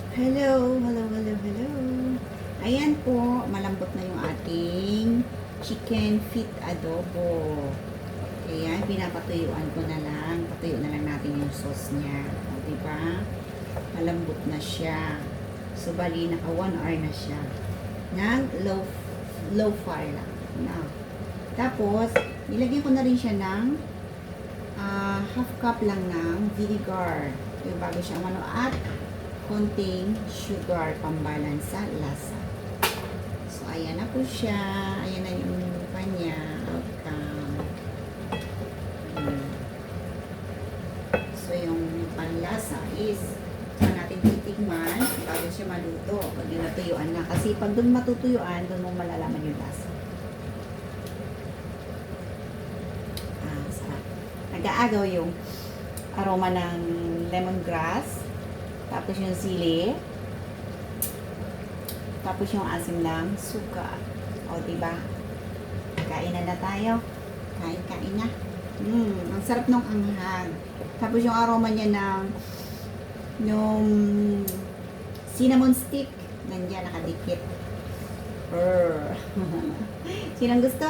Hello, hello, hello, hello. Ayan po, malambot na yung ating chicken feet adobo. Ayan, pinapatuyuan ko na lang. Patuyo na lang natin yung sauce niya. O, diba? Malambot na siya. So, bali, naka 1 hour na siya. Nang low fire lang. Na. Tapos, nilagyan ko na rin siya ng half cup lang ng vinegar. Yung bago siya umano at konting sugar pambalance sa lasa. So, ayan na po siya. Ayan na yung kanya outcome. So, yung panlasa is natin titikman bago siya maluto. Pag yung natuyuan na. Kasi pag doon matutuyuan, doon mo malalaman yung lasa. Sarap. Nag-aagaw yung aroma ng lemongrass. Tapos yung sili. Tapos yung asim ng suka. O, diba? Kain na tayo. Kain na. Ang sarap ng anghang. Tapos yung aroma niya ng yung cinnamon stick. Nandiyan, nakadikit. Sinang gusto?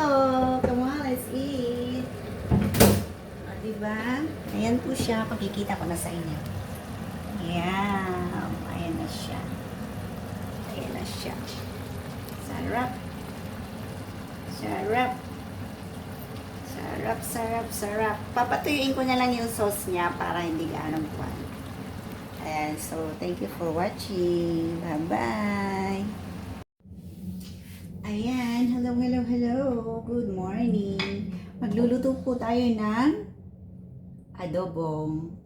Come on, let's eat. O, diba? Ayan po siya. Pakikita ko na sa inyo. Ayan. Ayan na siya. Ayan na siya. Sarap. Sarap. Sarap, sarap, sarap. Papatuyuin ko na lang yung sauce niya para hindi gaanong kwan. Ayan. So, thank you for watching. Bye-bye. Ayan. Hello, hello, hello. Good morning. Magluluto po tayo ng adobong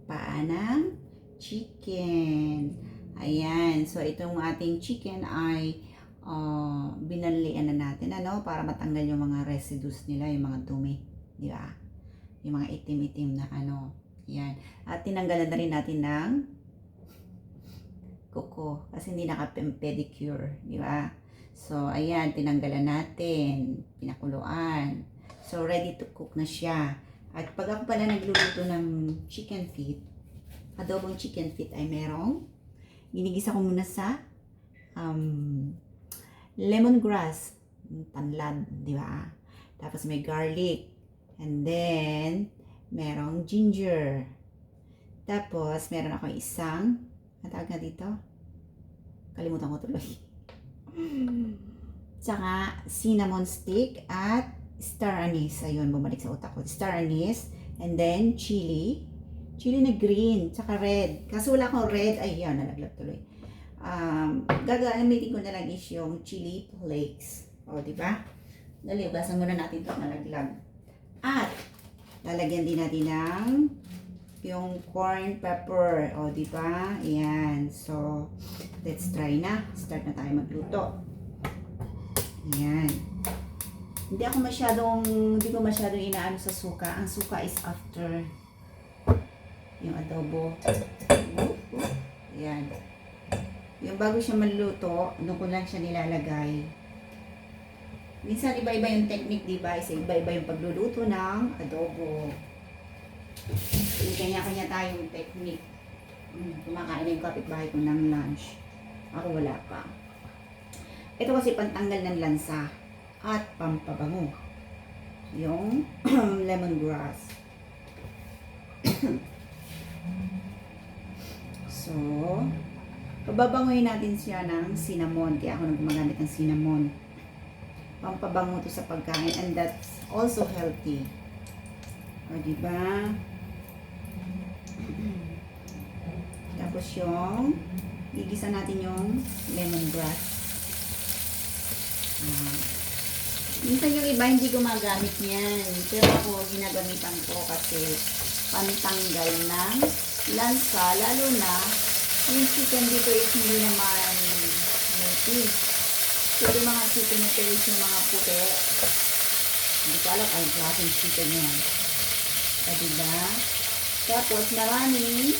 paa ng chicken. Ayan. So, itong ating chicken ay binanlian na natin, para matanggal yung mga residues nila, yung mga dumi. Di ba? Yung mga itim-itim na Ayan. At tinanggalan na rin natin ng kuko kasi hindi naka-pedicure. Di ba? So, ayan. Tinanggalan natin. Pinakuluan. So, ready to cook na siya. At pag ako pala nagluluto ng chicken feet, adobong chicken feet ay merong ginigisa ko muna sa lemongrass, tanlad, di ba? Tapos may garlic, and then merong ginger. Tapos meron ako isang, ang tawag na dito? Kalimutan ko tuloy. Tsaka cinnamon stick at star anise. Ayun, bumalik sa utak ko. Star anise, and then chili na green, tsaka red. Kaso wala akong red, ayan, nalaglag tuloy. Gagamitin ko na lang is yung chili flakes. O, diba? Dali, basan muna natin ito nalaglag. At, lalagyan din natin ng yung corn pepper. O, diba? Ayan. So, let's try na. Start na tayo magluto. Ayan. Hindi ko masyadong inaano sa suka. Ang suka is after yung adobo. Ayan. Yung bago siya maluto, doon ko lang siya nilalagay. Minsan iba-iba yung technique, diba? Iba-iba yung pagluluto ng adobo. Kanya-kanya tayong technique. Kumakain na yung kapitbahay ko ng lunch. Ako wala pa. Ito kasi pantanggal ng lansa at pampabango. Yung lemongrass. So, pababangoyin natin siya ng cinnamon. Kaya ako gumagamit ng cinnamon. Pampabango to sa pagkain. And that's also healthy. O, diba? Tapos yung gigisa natin yung lemongrass. Minsan yung iba hindi gumagamit niyan. Pero ako ginagamitan ko kasi pantanggal ng lansa. Lalo na yung chicken dito is hindi naman native. So, yung mga chicken na is yung mga puti. Hindi ko alam ang klaseng chicken yan. Diba? Tapos, maraming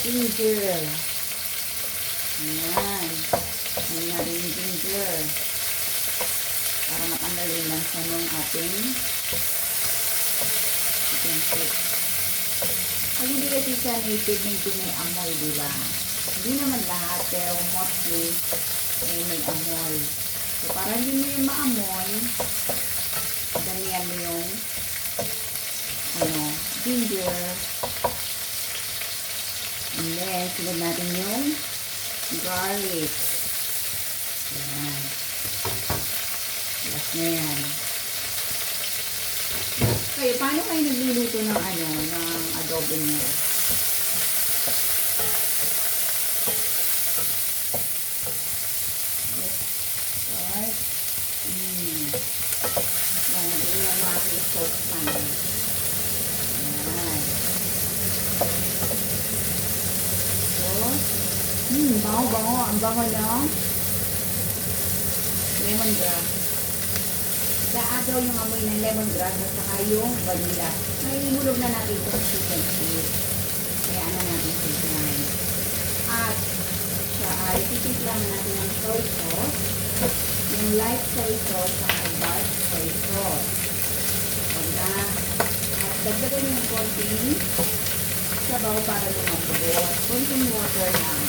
ginger. Ayan. May narin ginger. Para matanggal yung lansa ng ating chicken feet. Pag hindi kasi siya native, medyo may amoy, diba? Hindi naman lahat, pero mostly may amoy. So, para hindi mo yung maamoy, damihan mo yung ginger. And then, sunod natin yung garlic. Ayan. Last na yan. Kayo, paano kayo nagluluto ng ng adobo niyo? Right. Yan, naging yung mga sauce pan. Ayan. So, bango-bango. Ang bango ng lemongrass. Daagaw yung amoy ng lemongrass at saka yung vanilla. Mahihulog na natin itong chicken feet. Kaya na natin siya. At siya ay titimpla na natin ng soy sauce. Yung light soy sauce at dark soy sauce. At dagdagan yung konting sabaw para lumabot. Konting water lang.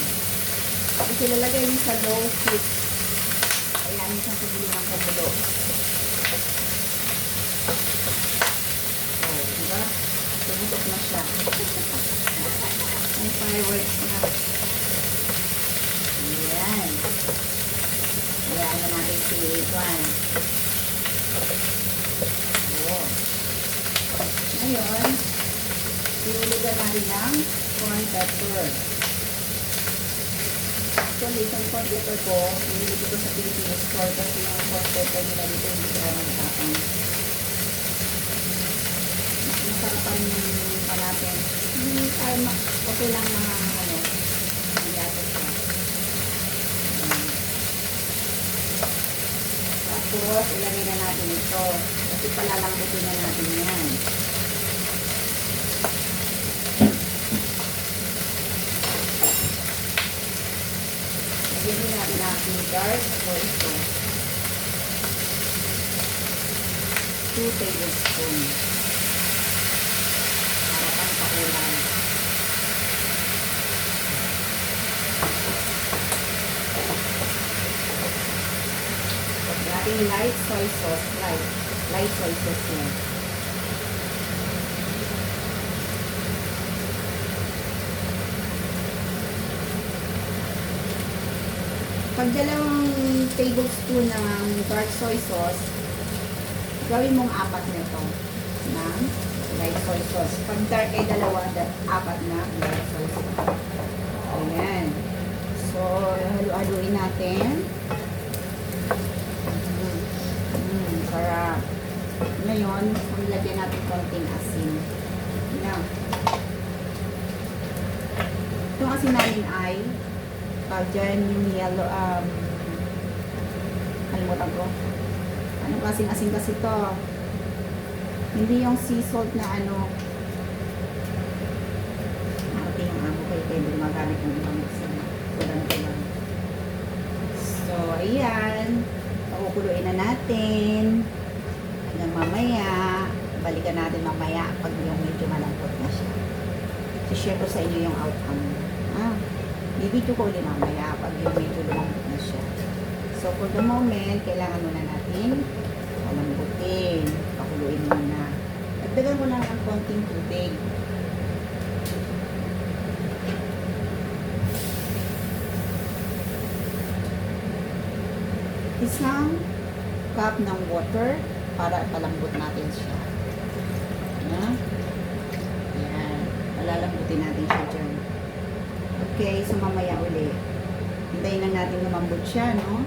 Tapos ilalagay niyo sa low heat. Ayan, isang tubulo ng kumulo. Oh, diba? Tumutok na siya. May fireworks na. Ayan. Ayan na natin si Juan. Oh. Ngayon, sinulugan natin ng corn pepper. Actually, itong corn pepper ko, hindi ko sa Philippines store kasi yung corn pepper nila dito hindi kaya matapang. Mas masarapan yung palapin. Hindi tayo okay lang mga nagyato siya. Tapos, ilagay na natin ito. Kasi palalambutin na natin yan. Lagyan din natin natin dark soy sauce. 2 tablespoons. Para pampakulay. Natin light soy sauce. Light soy sauce yan. Pag 2 tablespoon ng dark soy sauce, gawin mong 4 nito ng light soy sauce. Pag dark ay 2, 4 na light soy sauce. Ayan. So, halu-haluin natin. Sarap. Ngayon, lagyan natin konting asin. Yan. Itong asin namin ay dyan yung yellow, kalimutan ko. Ano kasing asin kasi to? Hindi yung sea salt na ate yung amo kayo kayo gumagamit ng ibang asin. So, ayan. Pakukuluin na natin. Hanggang mamaya. Balikan natin mamaya pag yung medyo malambot na siya. I-share ko sa inyo yung outcome. Bibidyo ko ulit mamaya pag yung medyo lumambot na siya. So, for the moment, kailangan muna natin malambutin. Pakuluin muna. Dagdagan ko lang ng konting tubig. Isang cup ng water para palambot natin siya. Ayan. Palalambutin natin siya dyan. Okay, so mamaya uli. Hintayin lang natin lumambot siya, no?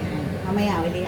Ayan. Mamaya uli,